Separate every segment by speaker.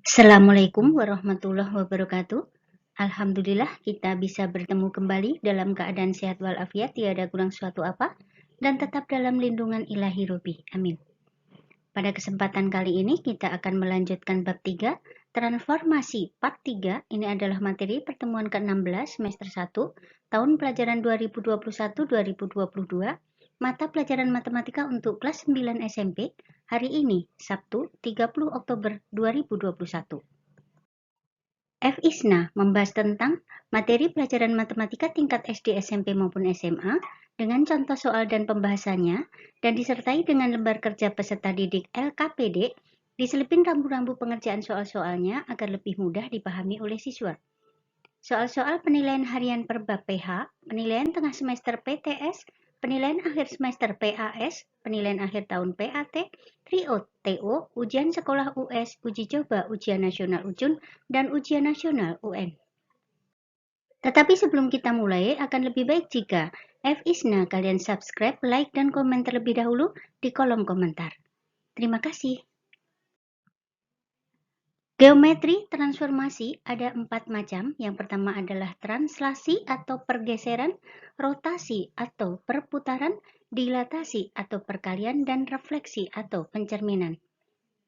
Speaker 1: Assalamualaikum warahmatullahi wabarakatuh. Alhamdulillah kita bisa bertemu kembali dalam keadaan sehat walafiat, tiada kurang suatu apa, dan tetap dalam lindungan ilahi Robi. Amin. Pada kesempatan kali ini kita akan melanjutkan bab 3, transformasi part 3. Ini adalah materi pertemuan ke-16 semester 1, tahun pelajaran 2021-2022, mata pelajaran matematika untuk kelas 9 SMP, hari ini, Sabtu, 30 Oktober 2021. F. Isna membahas tentang materi pelajaran matematika tingkat SD, SMP maupun SMA dengan contoh soal dan pembahasannya, dan disertai dengan lembar kerja peserta didik LKPD, diselipin rambu-rambu pengerjaan soal-soalnya agar lebih mudah dipahami oleh siswa. Soal-soal penilaian harian per bab PH, penilaian tengah semester PTS, penilaian akhir semester PAS, penilaian akhir tahun PAT, TRIO TO, ujian sekolah US, uji coba ujian nasional UJUN, dan ujian nasional UN. Tetapi sebelum kita mulai, akan lebih baik jika F. Isna kalian subscribe, like, dan komen terlebih dahulu di kolom komentar. Terima kasih. Geometri transformasi ada 4 macam. Yang pertama adalah translasi atau pergeseran, rotasi atau perputaran, dilatasi atau perkalian, dan refleksi atau pencerminan.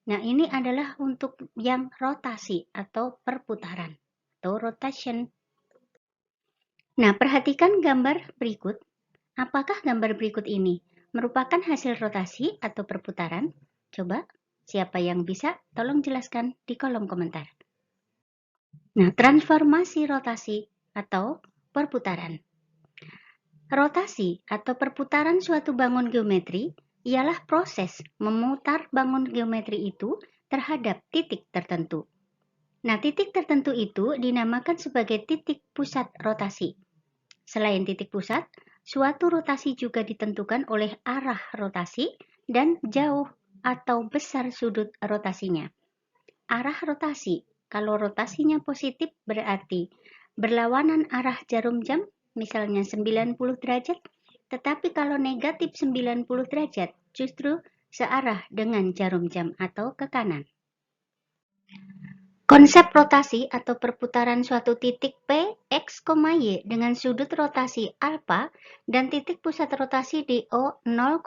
Speaker 1: Nah, ini adalah untuk yang rotasi atau perputaran atau rotation. Nah, perhatikan gambar berikut. Apakah gambar berikut ini merupakan hasil rotasi atau perputaran? Coba, siapa yang bisa? Tolong jelaskan di kolom komentar. Nah, transformasi rotasi atau perputaran. Rotasi atau perputaran suatu bangun geometri ialah proses memutar bangun geometri itu terhadap titik tertentu. Nah, titik tertentu itu dinamakan sebagai titik pusat rotasi. Selain titik pusat, suatu rotasi juga ditentukan oleh arah rotasi dan jauh atau besar sudut rotasinya. Arah rotasi, kalau rotasinya positif berarti berlawanan arah jarum jam, misalnya 90 derajat, tetapi kalau negatif 90 derajat, justru searah dengan jarum jam atau ke kanan. Konsep rotasi atau perputaran suatu titik P, X, Y dengan sudut rotasi alfa dan titik pusat rotasi di O 0,0.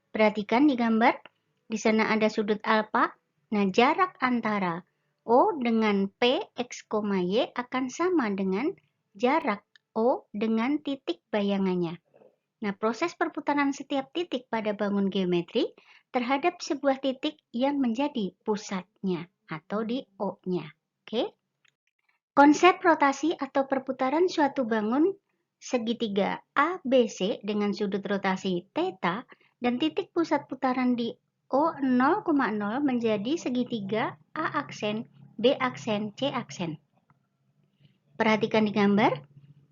Speaker 1: Perhatikan di gambar, di sana ada sudut alfa. Nah, jarak antara O dengan P, X, Y akan sama dengan jarak O dengan titik bayangannya. Nah, proses perputaran setiap titik pada bangun geometri terhadap sebuah titik yang menjadi pusatnya atau di O-nya. Oke. Konsep rotasi atau perputaran suatu bangun segitiga ABC dengan sudut rotasi theta dan titik pusat putaran di O 0,0 menjadi segitiga A aksen, B aksen, C aksen. Perhatikan di gambar,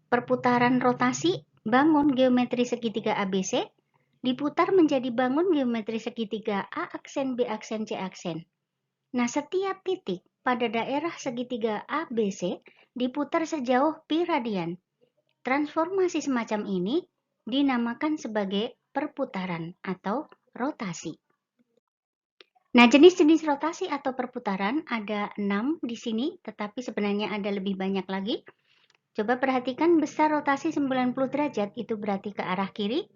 Speaker 1: perputaran rotasi bangun geometri segitiga ABC diputar menjadi bangun geometri segitiga A aksen, B aksen, C aksen. Nah, setiap titik pada daerah segitiga ABC diputar sejauh pi radian. Transformasi semacam ini dinamakan sebagai perputaran atau rotasi. Nah, jenis-jenis rotasi atau perputaran ada 6 di sini, tetapi sebenarnya ada lebih banyak lagi. Coba perhatikan, besar rotasi 90 derajat itu berarti ke arah kiri.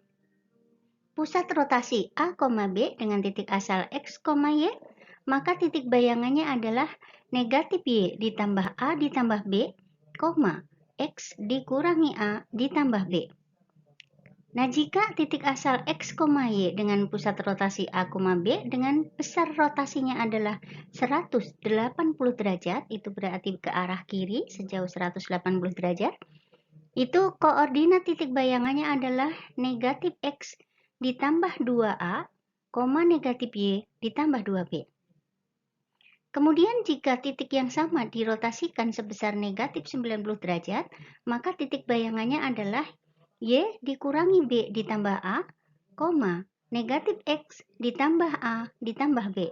Speaker 1: Pusat rotasi A, B dengan titik asal X, Y, maka titik bayangannya adalah negatif Y ditambah A ditambah B, X dikurangi A ditambah B. Nah, jika titik asal X, Y dengan pusat rotasi A, B dengan besar rotasinya adalah 180 derajat, itu berarti ke arah kiri sejauh 180 derajat, itu koordinat titik bayangannya adalah negatif X ditambah 2A, negatif Y ditambah 2B. Kemudian jika titik yang sama dirotasikan sebesar negatif 90 derajat, maka titik bayangannya adalah Y dikurangi B ditambah A, negatif X ditambah A ditambah B.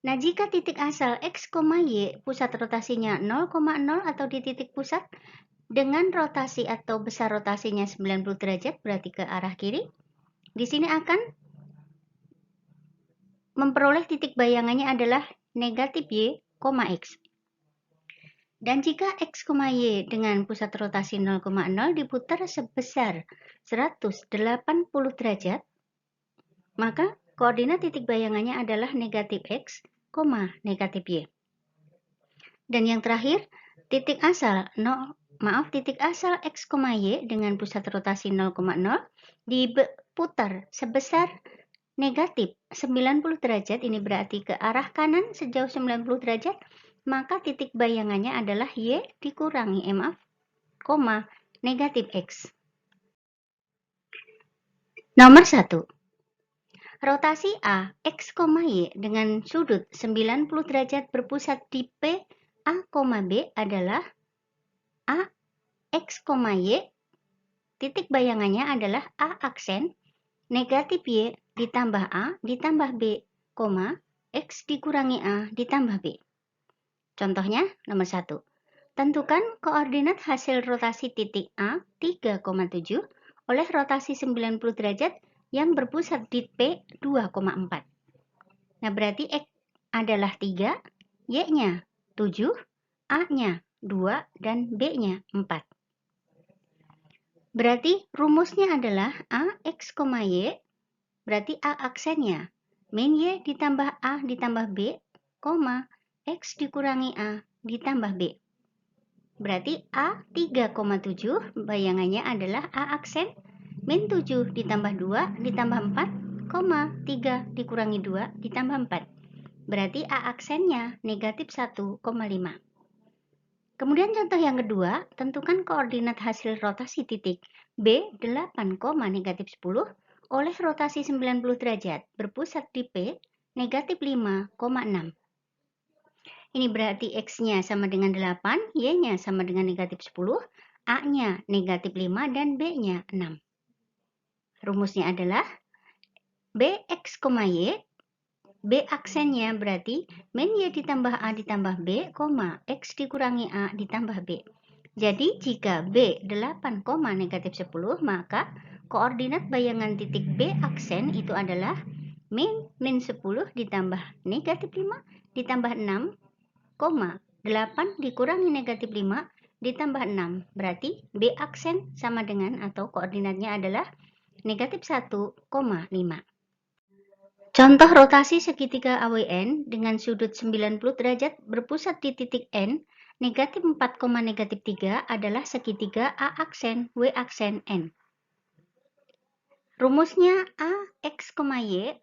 Speaker 1: Nah, jika titik asal X, Y pusat rotasinya 0,0 atau di titik pusat dengan rotasi atau besar rotasinya 90 derajat berarti ke arah kiri, di sini akan memperoleh titik bayangannya adalah negatif Y, X. Dan jika X, Y dengan pusat rotasi 0,0 diputar sebesar 180 derajat, maka koordinat titik bayangannya adalah negatif X, negatif Y. Dan yang terakhir, titik asal X, Y dengan pusat rotasi 0,0 diputar sebesar negatif 90 derajat, ini berarti ke arah kanan sejauh 90 derajat, maka titik bayangannya adalah Y dikurangi negatif X. Nomor 1. Rotasi A, X, Y dengan sudut 90 derajat berpusat di P, A, B adalah A, X, Y, titik bayangannya adalah A aksen, negatif Y ditambah A ditambah B, X dikurangi A ditambah B. Contohnya nomor 1. Tentukan koordinat hasil rotasi titik A 3,7 oleh rotasi 90 derajat yang berpusat di P 2,4. Nah, berarti X adalah 3, Y-nya 7, A-nya 2, dan B-nya 4. Berarti rumusnya adalah A, X, Y, berarti A aksennya min Y ditambah A ditambah B, X dikurangi A ditambah B. Berarti A 3,7 bayangannya adalah A aksen min 7 ditambah 2 ditambah 4, 3 dikurangi 2 ditambah 4. Berarti A aksennya negatif 1,5. Kemudian contoh yang kedua, tentukan koordinat hasil rotasi titik B 8, negatif 10 oleh rotasi 90 derajat berpusat di P negatif 5,6. Ini berarti X-nya sama dengan 8, Y-nya sama dengan negatif 10, A-nya negatif 5, dan B-nya 6. Rumusnya adalah BX, Y, B aksennya berarti min Y ditambah A ditambah B, X dikurangi A ditambah B. Jadi jika B 8, negatif 10, maka koordinat bayangan titik B aksen itu adalah min 10 ditambah negatif 5 ditambah 6, 8 dikurangi negatif 5 ditambah 6. Berarti B aksen sama dengan atau koordinatnya adalah negatif 1,5. Contoh rotasi segitiga AWN dengan sudut 90 derajat berpusat di titik N, negatif 4, negatif 3 adalah segitiga A aksen, W aksen, N. Rumusnya A, X, Y,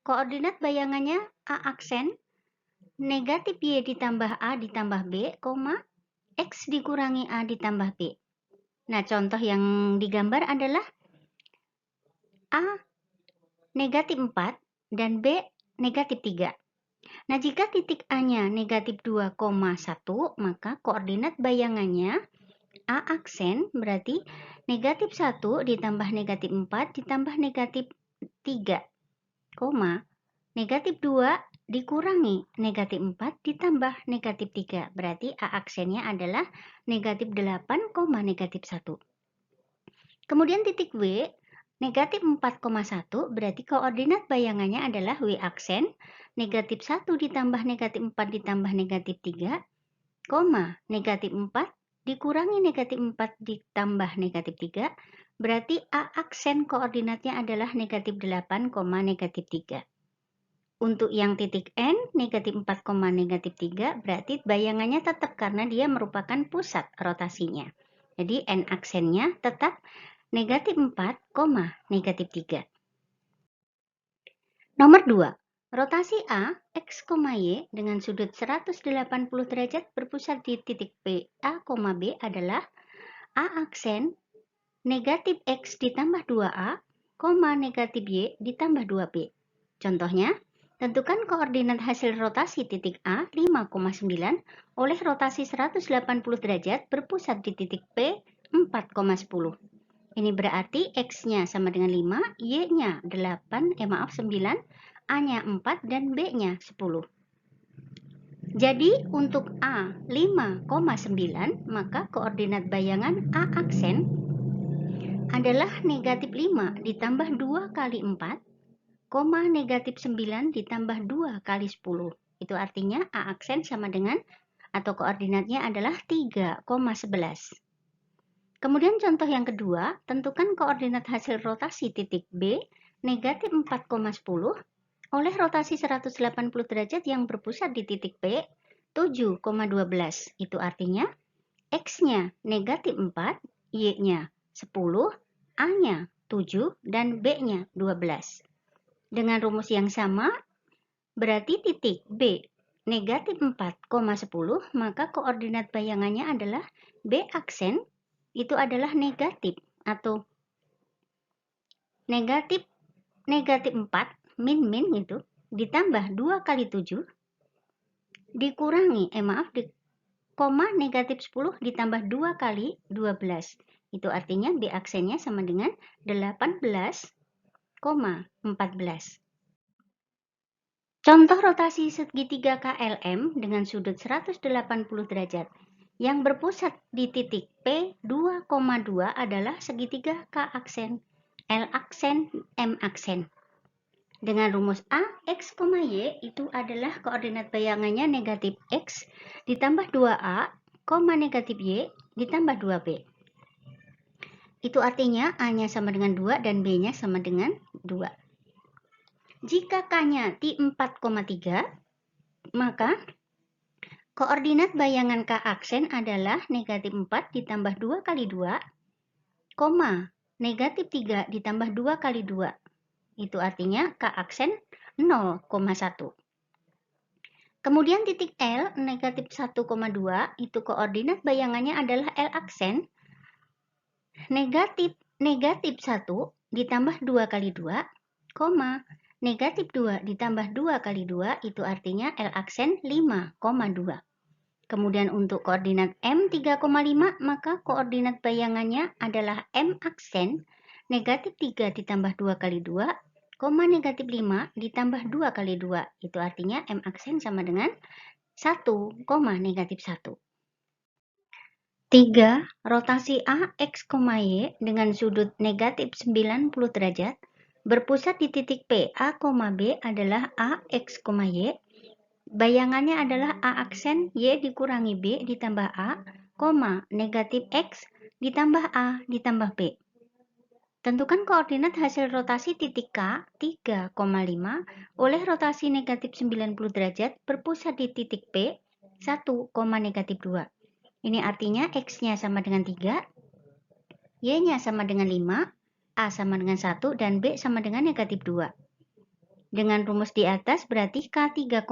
Speaker 1: koordinat bayangannya A aksen, negatif Y ditambah A ditambah B, X dikurangi A ditambah B. Nah, contoh yang digambar adalah A negatif 4 dan B negatif 3. Nah, jika titik A-nya negatif 2,1, maka koordinat bayangannya A aksen berarti negatif 1 ditambah negatif 4 ditambah negatif 3, negatif 2 dikurangi negatif 4 ditambah negatif 3. Berarti A aksennya adalah negatif 8, negatif 1. Kemudian titik W, negatif 4,1 berarti koordinat bayangannya adalah W aksen, negatif 1 ditambah negatif 4 ditambah negatif 3, negatif 4 dikurangi negatif 4 ditambah negatif 3. Berarti A aksen koordinatnya adalah negatif 8, negatif 3. Untuk yang titik N, negatif 4, negatif 3, berarti bayangannya tetap karena dia merupakan pusat rotasinya. Jadi N aksennya tetap negatif 4, negatif 3. Nomor 2. Rotasi A, X, Y dengan sudut 180 derajat berpusat di titik P, A, B adalah A aksen, negatif X ditambah 2A, negatif Y ditambah 2B. Contohnya, tentukan koordinat hasil rotasi titik A 5,9 oleh rotasi 180 derajat berpusat di titik P 4,10. Ini berarti X-nya sama dengan 5, Y-nya 9, A-nya 4, dan B-nya 10. Jadi untuk A 5,9, maka koordinat bayangan A aksen adalah negatif 5 ditambah 2 kali 4, negatif 9 ditambah 2 kali 10. Itu artinya A aksen sama dengan atau koordinatnya adalah 3,11. Kemudian contoh yang kedua, tentukan koordinat hasil rotasi titik B negatif 4,10 oleh rotasi 180 derajat yang berpusat di titik P 7,12. Itu artinya X-nya negatif 4, Y-nya 10, A-nya 7, dan B-nya 12. Dengan rumus yang sama, berarti titik B negatif 4,10, maka koordinat bayangannya adalah B aksen itu adalah negatif atau negatif 4 min itu ditambah 2 kali 7 dikurangi koma negatif 10 ditambah 2 kali 12. Itu artinya B aksennya sama dengan 18,14. Contoh rotasi segitiga KLM dengan sudut 180 derajat yang berpusat di titik P 2,2 adalah segitiga K aksen, L aksen, M aksen. Dengan rumus A, X, Y itu adalah koordinat bayangannya negatif X ditambah 2A, negatif Y ditambah 2B. Itu artinya A-nya sama dengan 2 dan B-nya sama dengan 2. Jika K-nya T 4,3, maka koordinat bayangan K aksen adalah negatif 4 ditambah 2 kali 2, negatif 3 ditambah 2 kali 2. Itu artinya K aksen 0,1. Kemudian titik L negatif 1,2 itu koordinat bayangannya adalah L aksen negatif 1 ditambah 2 kali 2, negatif 2 ditambah 2 kali 2 itu artinya L aksen 5,2. Kemudian untuk koordinat M 3,5 maka koordinat bayangannya adalah M aksen negatif 3 ditambah 2 kali 2, negatif 5 ditambah 2 kali 2. Itu artinya M aksen sama dengan 1, negatif 1. 3. Rotasi A, X, Y dengan sudut negatif 90 derajat berpusat di titik P, A, B adalah A, X, Y. Bayangannya adalah A aksen Y dikurangi B ditambah A, negatif X ditambah A ditambah B. Tentukan koordinat hasil rotasi titik K 3,5 oleh rotasi negatif 90 derajat berpusat di titik P 1, negatif 2. Ini artinya X-nya sama dengan 3, Y-nya sama dengan 5, A sama dengan 1, dan B sama dengan negatif 2. Dengan rumus di atas berarti K 3,5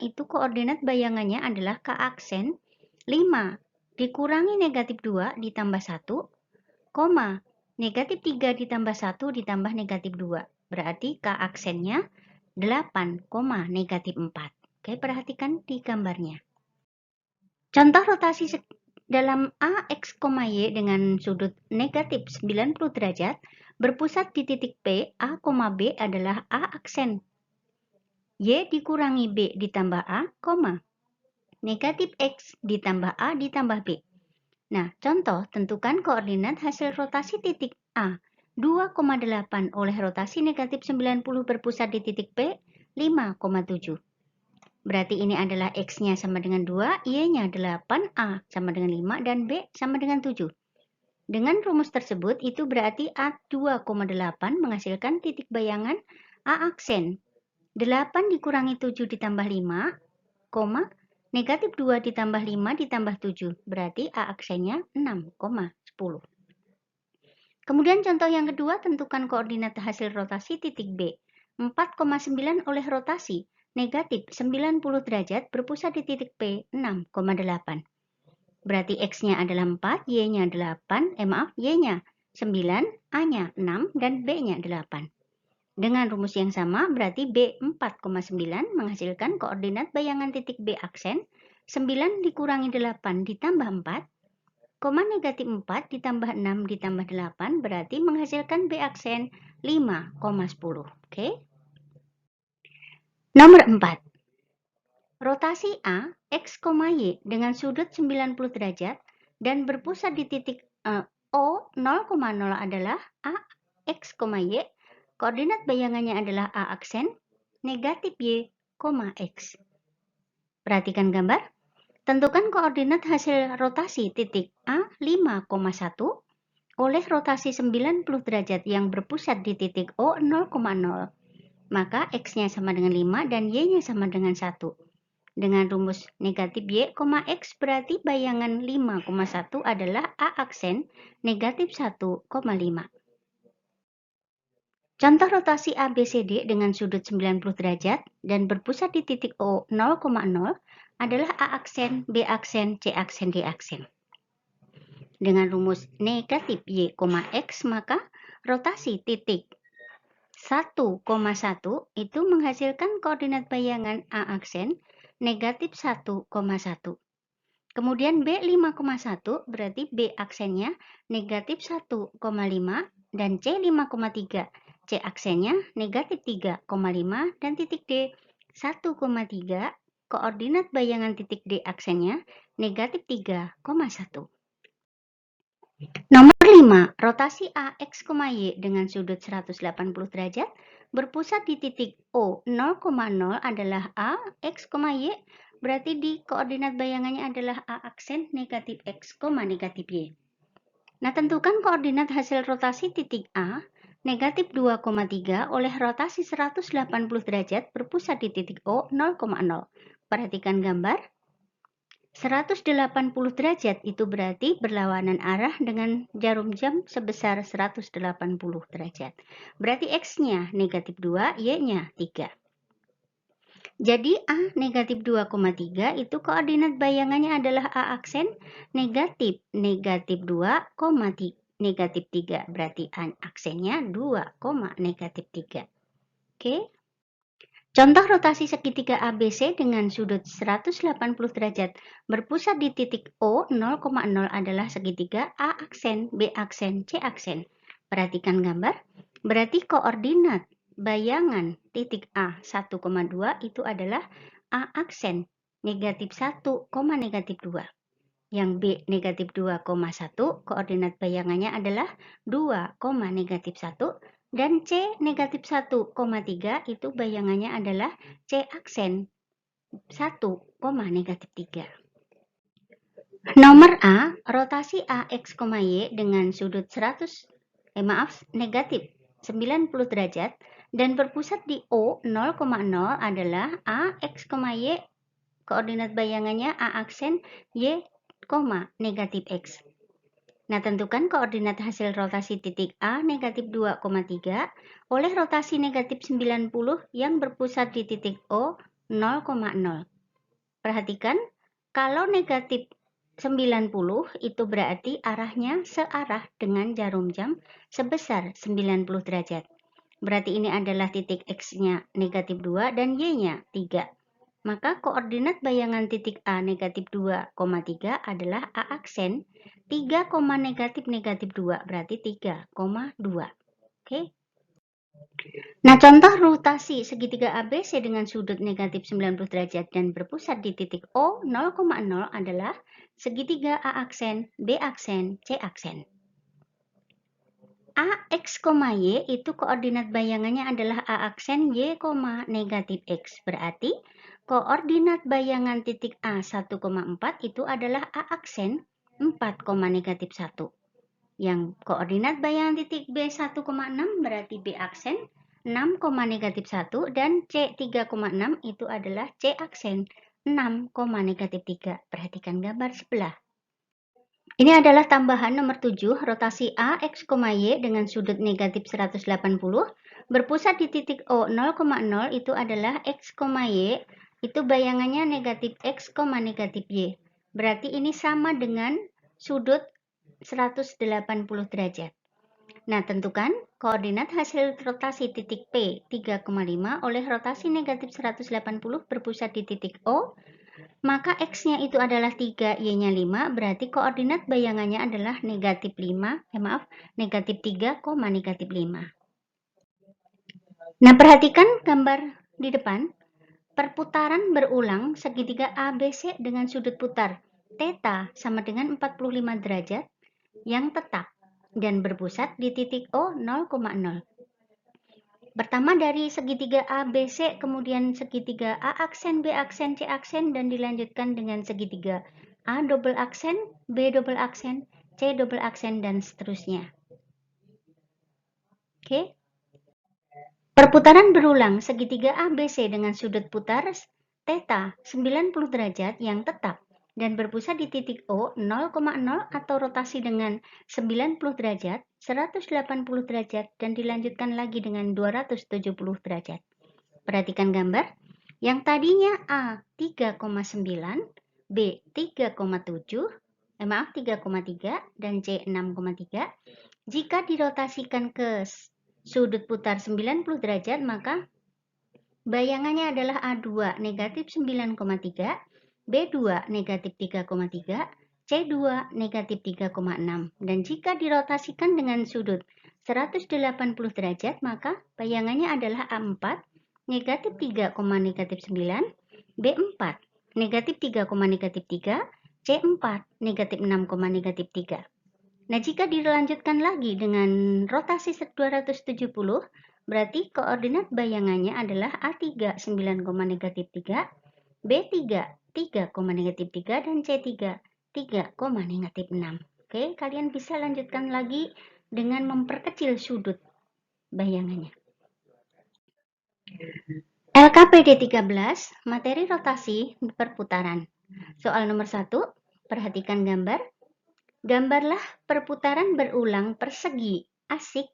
Speaker 1: itu koordinat bayangannya adalah K aksen 5 dikurangi negatif 2 ditambah 1, negatif 3 ditambah 1 ditambah negatif 2. Berarti K aksennya 8, negatif 4. Oke, perhatikan di gambarnya. Contoh rotasi dalam A, X, Y dengan sudut negatif 90 derajat berpusat di titik P, A, B adalah A aksen Y dikurangi B ditambah A, negatif X ditambah A ditambah B. Nah, contoh tentukan koordinat hasil rotasi titik A 2,8 oleh rotasi negatif 90 berpusat di titik P 5,7. Berarti ini adalah X-nya sama dengan 2, Y-nya 8, A sama dengan 5, dan B sama dengan 7. Dengan rumus tersebut, itu berarti A 2,8 menghasilkan titik bayangan A aksen 8 dikurangi 7 ditambah 5, negatif 2 ditambah 5 ditambah 7. Berarti A aksennya 6,10. Kemudian contoh yang kedua, tentukan koordinat hasil rotasi titik B 4,9 oleh rotasi negatif 90 derajat berpusat di titik P 6,8. Berarti X-nya adalah 4, Y-nya 8, Y-nya 9, A-nya 6, dan B-nya 8. Dengan rumus yang sama, berarti B 4,9 menghasilkan koordinat bayangan titik B aksen 9 dikurangi 8 ditambah 4, negatif 4 ditambah 6 ditambah 8, berarti menghasilkan B aksen 5,10. Oke? Nomor 4. Rotasi A, X, Y dengan sudut 90 derajat dan berpusat di titik O 0,0 adalah A, X, Y. Koordinat bayangannya adalah A aksen, negatif Y, X. Perhatikan gambar. Tentukan koordinat hasil rotasi titik A 5,1 oleh rotasi 90 derajat yang berpusat di titik O 0,0. Maka X-nya sama dengan 5 dan Y-nya sama dengan 1. Dengan rumus negatif Y, X berarti bayangan 5,1 adalah A aksen negatif 1,5. Contoh rotasi ABCD dengan sudut 90 derajat dan berpusat di titik O 0,0 adalah A aksen, B aksen, C aksen, D aksen. Dengan rumus negatif Y, X, maka rotasi titik 1,1 itu menghasilkan koordinat bayangan A aksen negatif 1,1. Kemudian B 5,1 berarti B aksennya negatif 1,5 dan C 5,3. C aksennya negatif 3,5 dan titik D 1,3. Koordinat bayangan titik D aksennya negatif 3,1. Nomor 5, rotasi A X, Y dengan sudut 180 derajat berpusat di titik O 0,0 adalah A X, Y, berarti di koordinat bayangannya adalah A aksen negatif X, negatif Y. Nah, tentukan koordinat hasil rotasi titik A negatif 2,3 oleh rotasi 180 derajat berpusat di titik O 0,0. Perhatikan gambar. 180 derajat itu berarti berlawanan arah dengan jarum jam sebesar 180 derajat. Berarti X-nya negatif 2, Y-nya 3. Jadi A negatif 2,3 itu koordinat bayangannya adalah A aksen negatif 2, negatif 3. Berarti A aksennya 2, negatif 3. Oke. Contoh rotasi segitiga ABC dengan sudut 180 derajat berpusat di titik O 0,0 adalah segitiga A aksen, B aksen, C aksen. Perhatikan gambar. Berarti koordinat bayangan titik A 1,2 itu adalah A aksen negatif 1, negatif 2. Yang B negatif 2,1 koordinat bayangannya adalah 2, negatif 1. Dan C negatif 1,3 itu bayangannya adalah C aksen 1, negatif 3. Nomor A, rotasi AX, Y dengan sudut negatif 90 derajat dan berpusat di O 0,0 adalah AX, Y, koordinat bayangannya A aksen Y, negatif X. Nah, tentukan koordinat hasil rotasi titik A negatif 2,3 oleh rotasi negatif 90 yang berpusat di titik O 0,0. Perhatikan, kalau negatif 90 itu berarti arahnya searah dengan jarum jam sebesar 90 derajat. Berarti ini adalah titik X-nya negatif 2 dan Y-nya 3. Maka koordinat bayangan titik A negatif 2,3 adalah A aksen 3, negatif 2, berarti 3,2. Oke. Nah, contoh rotasi segitiga ABC dengan sudut negatif 90 derajat dan berpusat di titik O 0,0 adalah segitiga A aksen, B aksen, C aksen. A, X, Y itu koordinat bayangannya adalah A aksen Y, negatif X. Berarti koordinat bayangan titik A 1,4 itu adalah A aksen 4, negatif 1. Yang koordinat bayangan titik B 1,6 berarti B aksen 6, negatif 1 dan C 3,6 itu adalah C aksen 6, negatif 3. Perhatikan gambar sebelah. Ini adalah tambahan nomor 7, rotasi A, X, Y dengan sudut negatif 180 berpusat di titik O 0,0 itu adalah X, Y, itu bayangannya negatif X, negatif Y. Berarti ini sama dengan sudut 180 derajat. Nah, tentukan koordinat hasil rotasi titik P 3,5 oleh rotasi negatif 180 berpusat di titik O. Maka X-nya itu adalah 3, Y-nya 5, berarti koordinat bayangannya adalah negatif 3, negatif 5. Nah, perhatikan gambar di depan. Perputaran berulang segitiga ABC dengan sudut putar θ sama dengan 45 derajat yang tetap dan berpusat di titik O 0,0. Pertama dari segitiga ABC, kemudian segitiga A aksen, B aksen, C aksen, dan dilanjutkan dengan segitiga A double aksen, B double aksen, C double aksen, dan seterusnya. Oke. Perputaran berulang segitiga ABC dengan sudut putar theta 90 derajat yang tetap dan berpusat di titik O 0,0 atau rotasi dengan 90 derajat, 180 derajat, dan dilanjutkan lagi dengan 270 derajat. Perhatikan gambar. Yang tadinya A 3,9, B 3,7, 3,3, dan C 6,3. Jika dirotasikan ke sudut putar 90 derajat, maka bayangannya adalah A2 negatif 9,3, B2 negatif 3,3, C2 negatif 3,6. Dan jika dirotasikan dengan sudut 180 derajat, maka bayangannya adalah A4 negatif 3, negatif 9, B4 negatif 3, negatif 3, C4 negatif 6, negatif 3. Nah, jika dilanjutkan lagi dengan rotasi 270, berarti koordinat bayangannya adalah A3 9, negatif 3, B3 3, negatif 3, dan C3 3, negatif 6. Oke, kalian bisa lanjutkan lagi dengan memperkecil sudut bayangannya. LKPD 13, materi rotasi perputaran. Soal nomor 1, perhatikan gambar. Gambarlah perputaran berulang persegi asik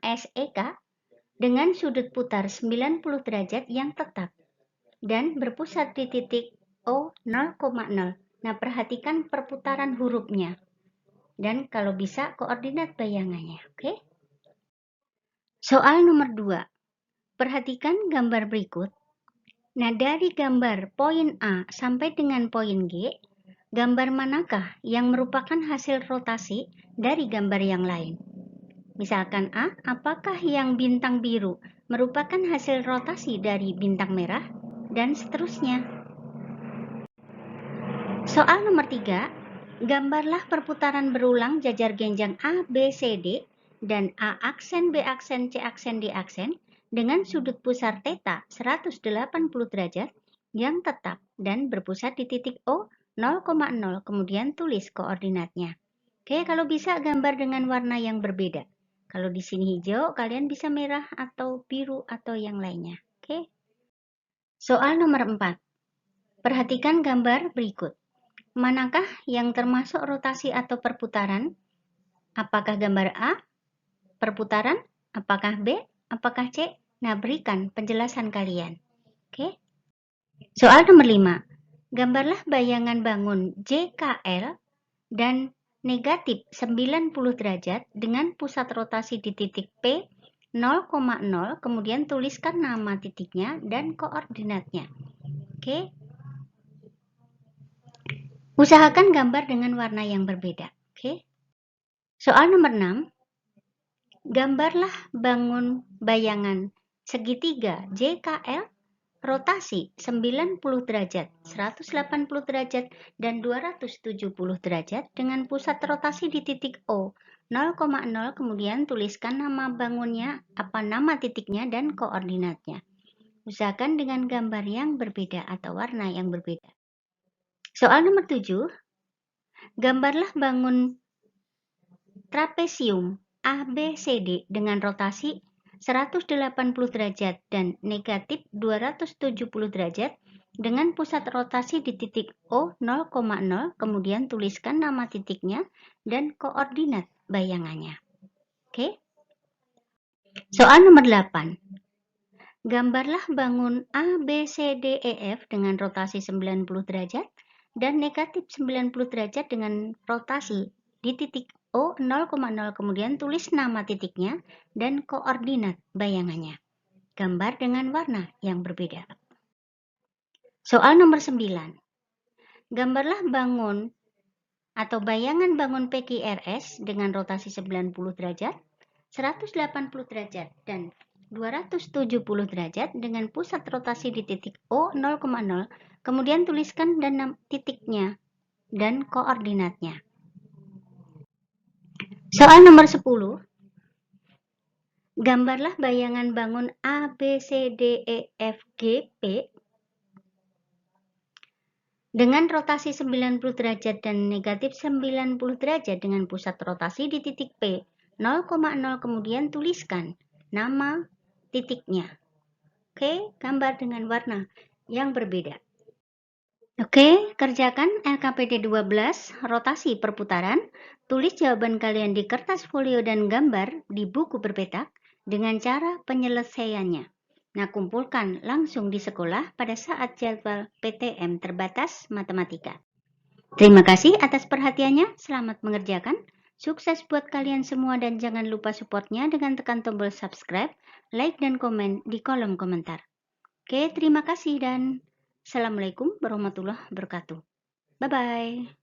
Speaker 1: ASEK dengan sudut putar 90 derajat yang tetap dan berpusat di titik O 0,0. Nah, perhatikan perputaran hurufnya dan kalau bisa koordinat bayangannya, oke? Soal nomor 2. Perhatikan gambar berikut. Nah, dari gambar poin A sampai dengan poin G, gambar manakah yang merupakan hasil rotasi dari gambar yang lain? Misalkan A, apakah yang bintang biru merupakan hasil rotasi dari bintang merah? Dan seterusnya. Soal nomor 3, gambarlah perputaran berulang jajar genjang A, B, C, D, dan A aksen, B aksen, C aksen, D aksen dengan sudut pusar theta 180 derajat yang tetap dan berpusat di titik O 0,0, kemudian tulis koordinatnya. Oke, kalau bisa gambar dengan warna yang berbeda. Kalau di sini hijau, kalian bisa merah atau biru atau yang lainnya. Oke. Soal nomor 4. Perhatikan gambar berikut. Manakah yang termasuk rotasi atau perputaran? Apakah gambar A, perputaran? Apakah B? Apakah C? Nah, berikan penjelasan kalian. Oke. Soal nomor 5. Gambarlah bayangan bangun JKL dan negatif 90 derajat dengan pusat rotasi di titik P 0,0, kemudian tuliskan nama titiknya dan koordinatnya. Oke. Usahakan gambar dengan warna yang berbeda. Oke. Soal nomor 6. Gambarlah bangun bayangan segitiga JKL rotasi 90 derajat, 180 derajat, dan 270 derajat dengan pusat rotasi di titik O 0,0, kemudian tuliskan nama bangunnya, nama titiknya, dan koordinatnya. Usahakan dengan gambar yang berbeda atau warna yang berbeda. Soal nomor 7, gambarlah bangun trapesium ABCD dengan rotasi 180 derajat dan negatif 270 derajat dengan pusat rotasi di titik O 0,0, kemudian tuliskan nama titiknya dan koordinat bayangannya. Oke. Soal nomor 8. Gambarlah bangun ABCDEF dengan rotasi 90 derajat dan negatif 90 derajat dengan rotasi di titik O 0,0, kemudian tulis nama titiknya dan koordinat bayangannya. Gambar dengan warna yang berbeda. Soal nomor 9. Gambarlah bangun atau bayangan bangun PQRS dengan rotasi 90 derajat, 180 derajat, dan 270 derajat dengan pusat rotasi di titik O 0,0, kemudian tuliskan dan titiknya dan koordinatnya. Soal nomor 10. Gambarlah bayangan bangun A, B, C, D, E, F, G, P dengan rotasi 90 derajat dan negatif 90 derajat dengan pusat rotasi di titik P 0,0, kemudian tuliskan nama titiknya. Oke, gambar dengan warna yang berbeda. Oke, kerjakan LKPD 12, rotasi perputaran. Tulis jawaban kalian di kertas folio dan gambar di buku berpetak dengan cara penyelesaiannya. Nah, kumpulkan langsung di sekolah pada saat jadwal PTM terbatas matematika. Terima kasih atas perhatiannya, selamat mengerjakan. Sukses buat kalian semua dan jangan lupa supportnya dengan tekan tombol subscribe, like, dan komen di kolom komentar. Oke, terima kasih dan Assalamualaikum warahmatullahi wabarakatuh. Bye-bye.